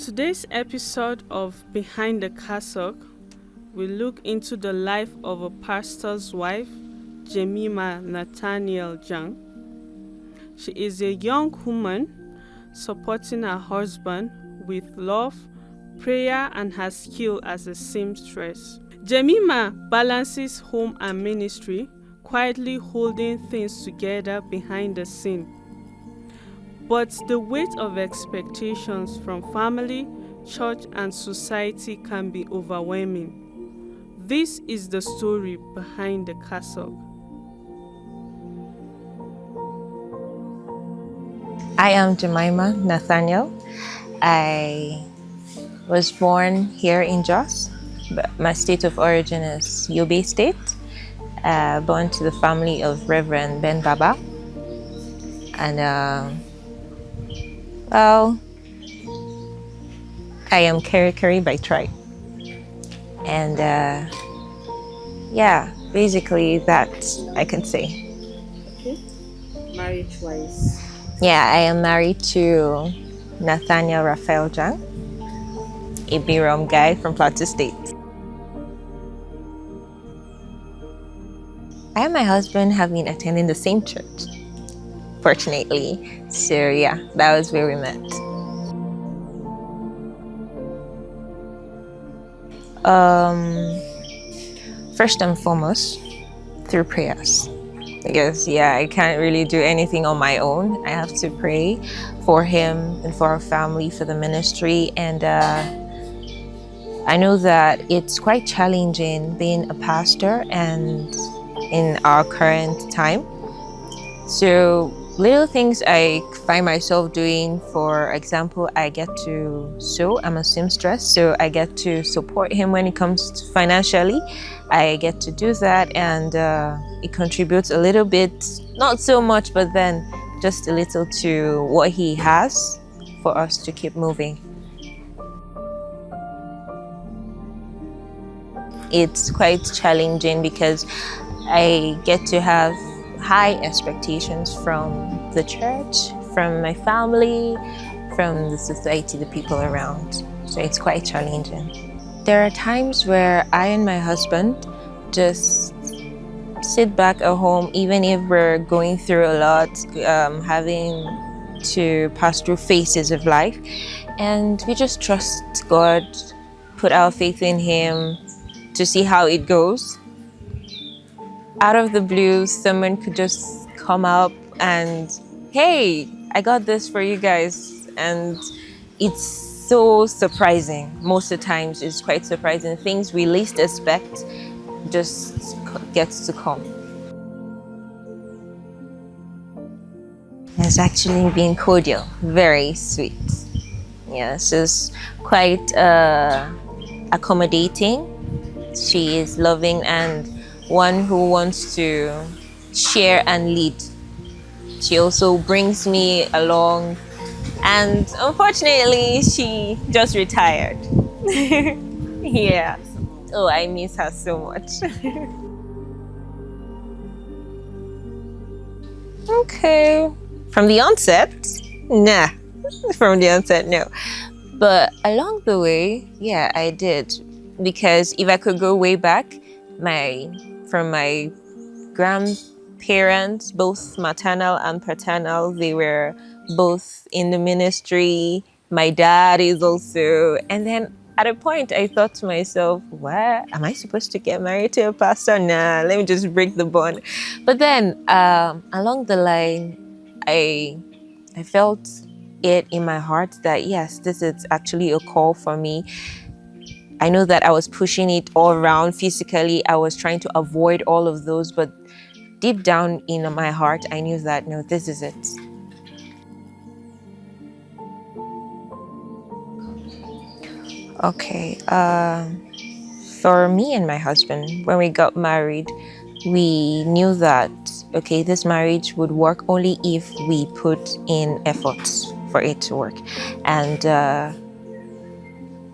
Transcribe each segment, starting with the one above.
today's episode of Behind the Cassock, we look into the life of a pastor's wife, Jemimah Nathaniel Jang. She is a young woman supporting her husband with love, prayer, and her skill as a seamstress. Jemimah balances home and ministry, quietly holding things together behind the scene. But the weight of expectations from family, church, and society can be overwhelming. This is the story behind the cassock. I am Jemimah Nathaniel. I was born here in Jos, but my state of origin is Yobe State. Born to the family of Reverend Ben Baba. And well, I am Keri by tribe. And yeah, basically that I can say. Okay. Marriage-wise. Yeah, I am married to Nathaniel Raphael Jang, a Birom guy from Plateau State. I and my husband have been attending the same church, fortunately. So yeah, that was where we met. First and foremost, through prayers. Because yeah, I can't really do anything on my own. I have to pray for him and for our family, for the ministry. And I know that it's quite challenging being a pastor and in our current time. So little things I find myself doing, for example, I get to sew. I'm a seamstress, so I get to support him when it comes to financially. I get to do that, and it contributes a little bit, not so much, but then just a little to what he has for us to keep moving. It's quite challenging because I get to have high expectations from the church, from my family, from the society, the people around. So it's quite challenging. There are times where I and my husband just sit back at home, even if we're going through a lot, having to pass through phases of life, and we just trust God, put our faith in Him to see how it goes. Out of the blue, someone could just come up and, hey, I got this for you guys. And it's so surprising. Most of the times it's quite surprising. Things we least expect just gets to come. It's actually been cordial, very sweet. Yeah, she's quite accommodating. She is loving and one who wants to share and lead. She also brings me along, and unfortunately she just retired. Yeah. Oh, I miss her so much. Okay. From the onset? Nah. From the onset, no. But along the way, yeah, I did. Because if I could go way back, from my grandparents, both maternal and paternal, they were both in the ministry. My dad is also. And then at a point, I thought to myself, what? Am I supposed to get married to a pastor? Nah, let me just break the bond. But then along the line, I felt it in my heart that, yes, this is actually a call for me. I know that I was pushing it all around physically. I was trying to avoid all of those, but deep down in my heart, I knew that, no, this is it. Okay, for me and my husband, when we got married, we knew that, okay, this marriage would work only if we put in efforts for it to work. And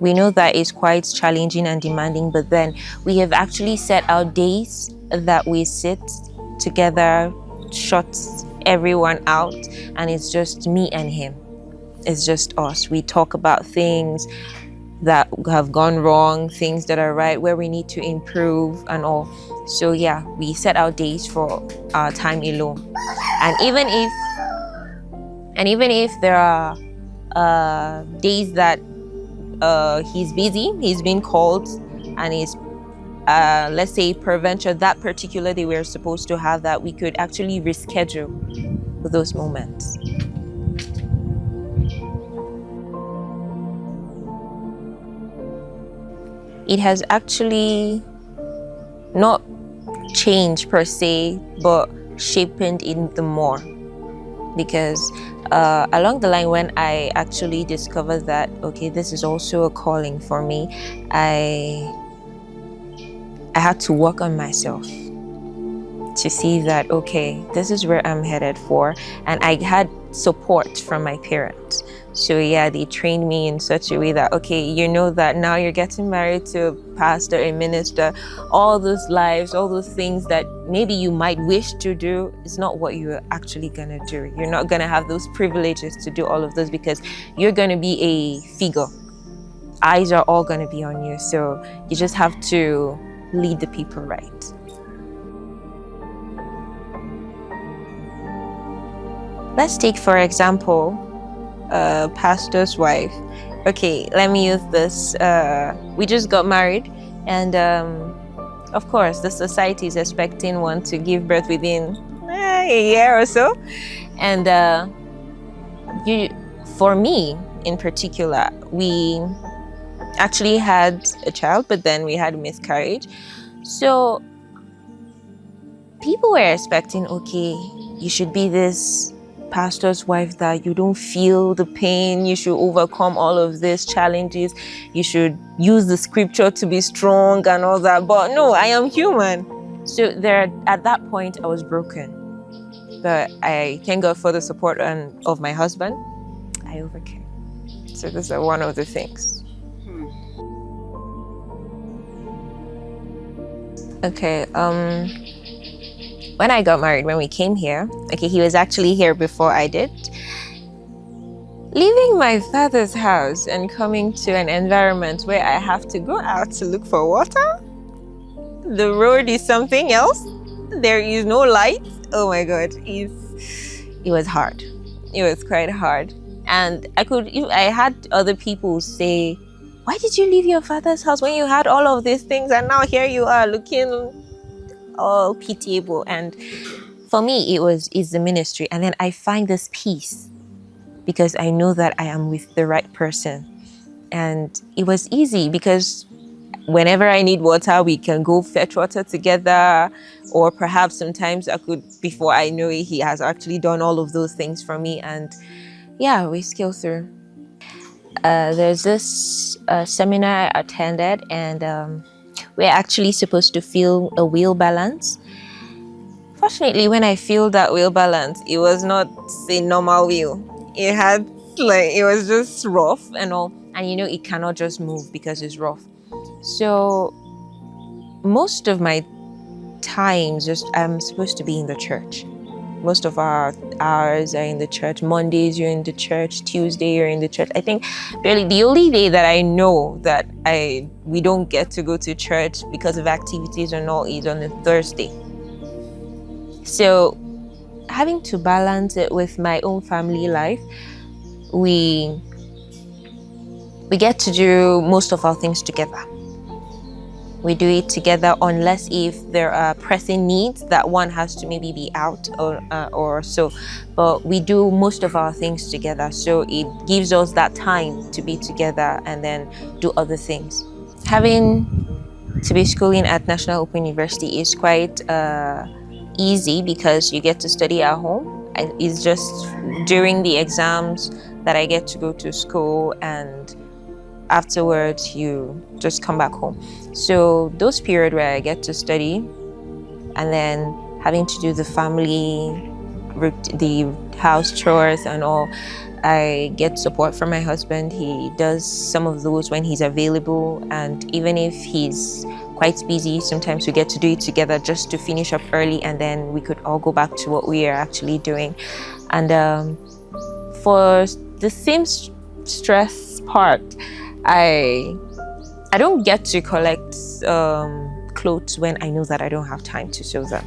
we know that it's quite challenging and demanding, but then we have actually set out days that we sit together, shut everyone out, and it's just me and him. It's just us. We talk about things that have gone wrong, things that are right, where we need to improve and all. So yeah, we set out days for our time alone. And even if there are days that he's busy, he's been called, and he's let's say peradventure that particular day we're supposed to have that, we could actually reschedule those moments. It has actually not changed per se, but sharpened in the more, because along the line, when I actually discovered that, okay, this is also a calling for me, I had to work on myself to see that, okay, this is where I'm headed for. And I had support from my parents. So yeah, they trained me in such a way that, okay, you know that now you're getting married to a pastor, a minister, all those lives, all those things that maybe you might wish to do, is not what you're actually gonna do. You're not gonna have those privileges to do all of those, because you're gonna be a figure. Eyes are all gonna be on you. So you just have to lead the people right. Let's take, for example, a pastor's wife. Okay, let me use this. We just got married, and of course, the society is expecting one to give birth within a year or so. And for me in particular, we actually had a child, but then we had a miscarriage. So people were expecting, okay, you should be this pastor's wife that you don't feel the pain, you should overcome all of these challenges, you should use the scripture to be strong and all that. But no, I am human. So at that point I was broken, but I thank God for the support of my husband. I overcame. So this is one of the things. Okay, when I got married, when we came here, okay, he was actually here before I did. Leaving my father's house and coming to an environment where I have to go out to look for water. The road is something else. There is no light. Oh my God, it was hard. It was quite hard. And I had other people say, why did you leave your father's house when you had all of these things, and now here you are looking all pitiable? And for me, it's the ministry. And then I find this peace because I know that I am with the right person. And it was easy because whenever I need water, we can go fetch water together. Or perhaps sometimes before I know it, he has actually done all of those things for me. And yeah, we scale through. There's this seminar I attended, and we're actually supposed to feel a wheel balance. Fortunately, when I feel that wheel balance, it was not a normal wheel. It was just rough and all. And it cannot just move because it's rough. So most of my times, I'm supposed to be in the church. Most of our hours are in the church. Mondays you're in the church. Tuesday you're in the church. I think really the only day that I know that we don't get to go to church because of activities and all is on a Thursday. So having to balance it with my own family life, we get to do most of our things together. We do it together unless if there are pressing needs that one has to maybe be out or so. But we do most of our things together. So it gives us that time to be together and then do other things. Having to be schooling at National Open University is quite easy because you get to study at home. It's just during the exams that I get to go to school, and afterwards you just come back home. So those periods where I get to study and then having to do the family, the house chores and all, I get support from my husband. He does some of those when he's available, and even if he's quite busy, sometimes we get to do it together just to finish up early, and then we could all go back to what we are actually doing. And for the seamstress part, I don't get to collect clothes when I know that I don't have time to sew them.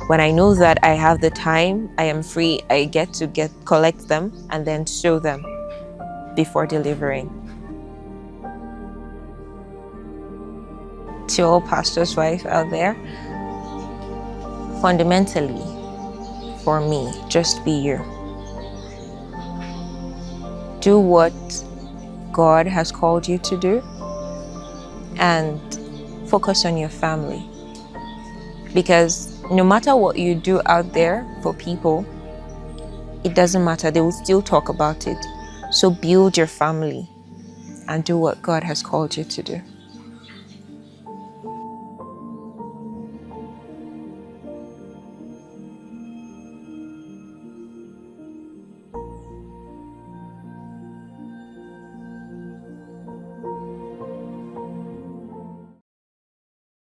When I know that I have the time, I am free, I get to collect them and then sew them before delivering. To all pastors' wives out there, fundamentally, for me, just be you. Do what God has called you to do and focus on your family. Because no matter what you do out there for people, it doesn't matter, they will still talk about it. So build your family and do what God has called you to do.